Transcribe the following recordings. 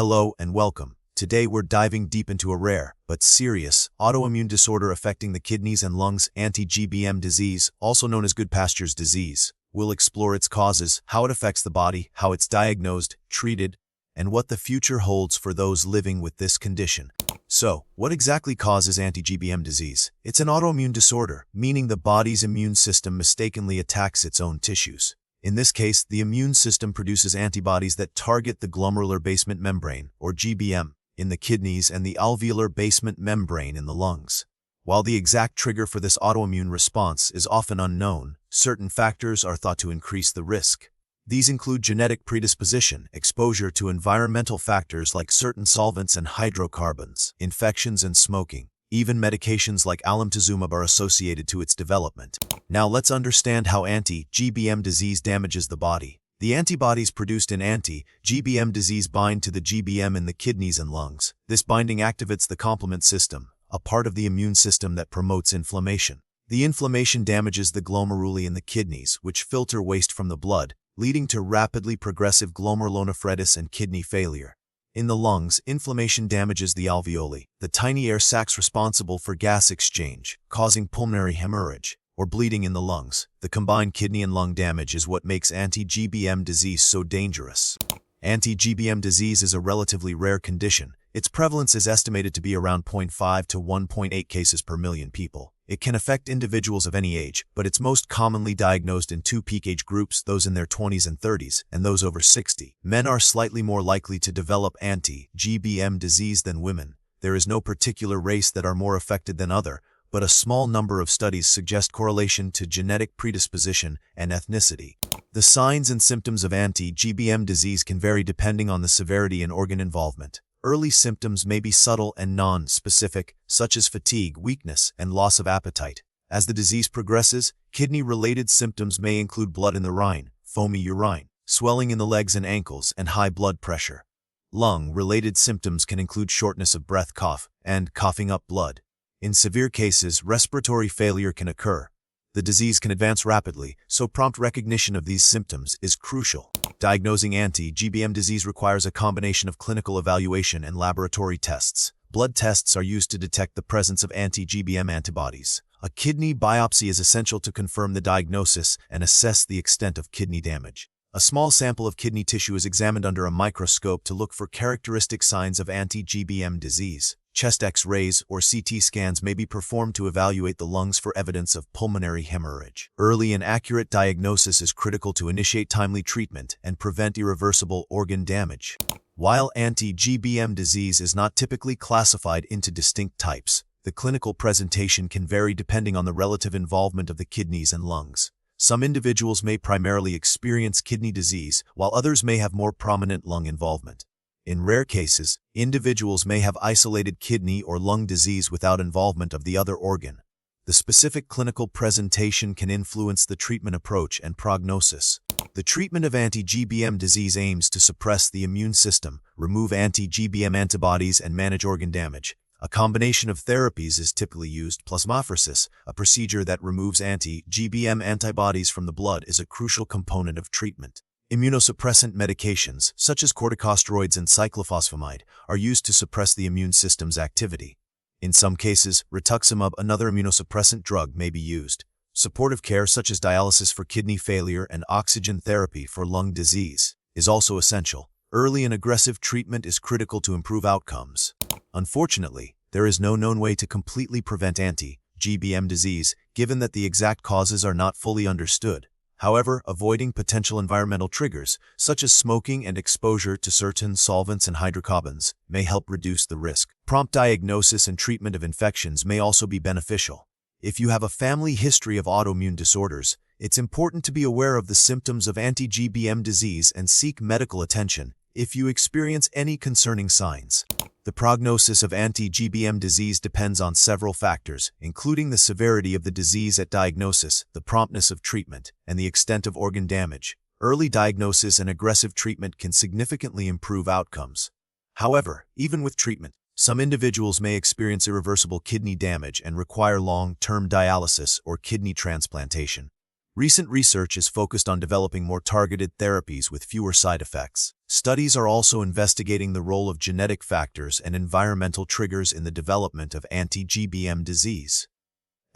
Hello and welcome. Today we're diving deep into a rare, but serious, autoimmune disorder affecting the kidneys and lungs, anti-GBM disease, also known as Goodpasture's disease. We'll explore its causes, how it affects the body, how it's diagnosed, treated, and what the future holds for those living with this condition. So, what exactly causes anti-GBM disease? It's an autoimmune disorder, meaning the body's immune system mistakenly attacks its own tissues. In this case, the immune system produces antibodies that target the glomerular basement membrane, or GBM, in the kidneys and the alveolar basement membrane in the lungs. While the exact trigger for this autoimmune response is often unknown, certain factors are thought to increase the risk. These include genetic predisposition, exposure to environmental factors like certain solvents and hydrocarbons, infections and smoking. Even medications like alemtuzumab are associated to its development. Now let's understand how anti-GBM disease damages the body. The antibodies produced in anti-GBM disease bind to the GBM in the kidneys and lungs. This binding activates the complement system, a part of the immune system that promotes inflammation. The inflammation damages the glomeruli in the kidneys, which filter waste from the blood, leading to rapidly progressive glomerulonephritis and kidney failure. In the lungs, inflammation damages the alveoli, the tiny air sacs responsible for gas exchange, causing pulmonary hemorrhage, or bleeding in the lungs. The combined kidney and lung damage is what makes anti-GBM disease so dangerous. Anti-GBM disease is a relatively rare condition. Its prevalence is estimated to be around 0.5 to 1.8 cases per million people. It can affect individuals of any age, but it's most commonly diagnosed in two peak age groups, those in their 20s and 30s, and those over 60. Men are slightly more likely to develop anti-GBM disease than women. There is no particular race that are more affected than other, but a small number of studies suggest correlation to genetic predisposition and ethnicity. The signs and symptoms of anti-GBM disease can vary depending on the severity and organ involvement. Early symptoms may be subtle and non-specific, such as fatigue, weakness, and loss of appetite. As the disease progresses, kidney-related symptoms may include blood in the urine, foamy urine, swelling in the legs and ankles, and high blood pressure. Lung-related symptoms can include shortness of breath, cough, and coughing up blood. In severe cases, respiratory failure can occur. The disease can advance rapidly, so prompt recognition of these symptoms is crucial. Diagnosing anti-GBM disease requires a combination of clinical evaluation and laboratory tests. Blood tests are used to detect the presence of anti-GBM antibodies. A kidney biopsy is essential to confirm the diagnosis and assess the extent of kidney damage. A small sample of kidney tissue is examined under a microscope to look for characteristic signs of anti-GBM disease. Chest X-rays or CT scans may be performed to evaluate the lungs for evidence of pulmonary hemorrhage. Early and accurate diagnosis is critical to initiate timely treatment and prevent irreversible organ damage. While anti-GBM disease is not typically classified into distinct types, the clinical presentation can vary depending on the relative involvement of the kidneys and lungs. Some individuals may primarily experience kidney disease, while others may have more prominent lung involvement. In rare cases, individuals may have isolated kidney or lung disease without involvement of the other organ. The specific clinical presentation can influence the treatment approach and prognosis. The treatment of anti-GBM disease aims to suppress the immune system, remove anti-GBM antibodies, and manage organ damage. A combination of therapies is typically used. Plasmapheresis, a procedure that removes anti-GBM antibodies from the blood, is a crucial component of treatment. Immunosuppressant medications, such as corticosteroids and cyclophosphamide, are used to suppress the immune system's activity. In some cases, rituximab, another immunosuppressant drug, may be used. Supportive care such as dialysis for kidney failure and oxygen therapy for lung disease is also essential. Early and aggressive treatment is critical to improve outcomes. Unfortunately, there is no known way to completely prevent anti-GBM disease, given that the exact causes are not fully understood. However, avoiding potential environmental triggers, such as smoking and exposure to certain solvents and hydrocarbons, may help reduce the risk. Prompt diagnosis and treatment of infections may also be beneficial. If you have a family history of autoimmune disorders, it's important to be aware of the symptoms of anti-GBM disease and seek medical attention if you experience any concerning signs. The prognosis of anti-GBM disease depends on several factors, including the severity of the disease at diagnosis, the promptness of treatment, and the extent of organ damage. Early diagnosis and aggressive treatment can significantly improve outcomes. However, even with treatment, some individuals may experience irreversible kidney damage and require long-term dialysis or kidney transplantation. Recent research is focused on developing more targeted therapies with fewer side effects. Studies are also investigating the role of genetic factors and environmental triggers in the development of anti-GBM disease.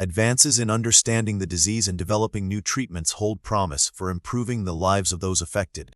Advances in understanding the disease and developing new treatments hold promise for improving the lives of those affected.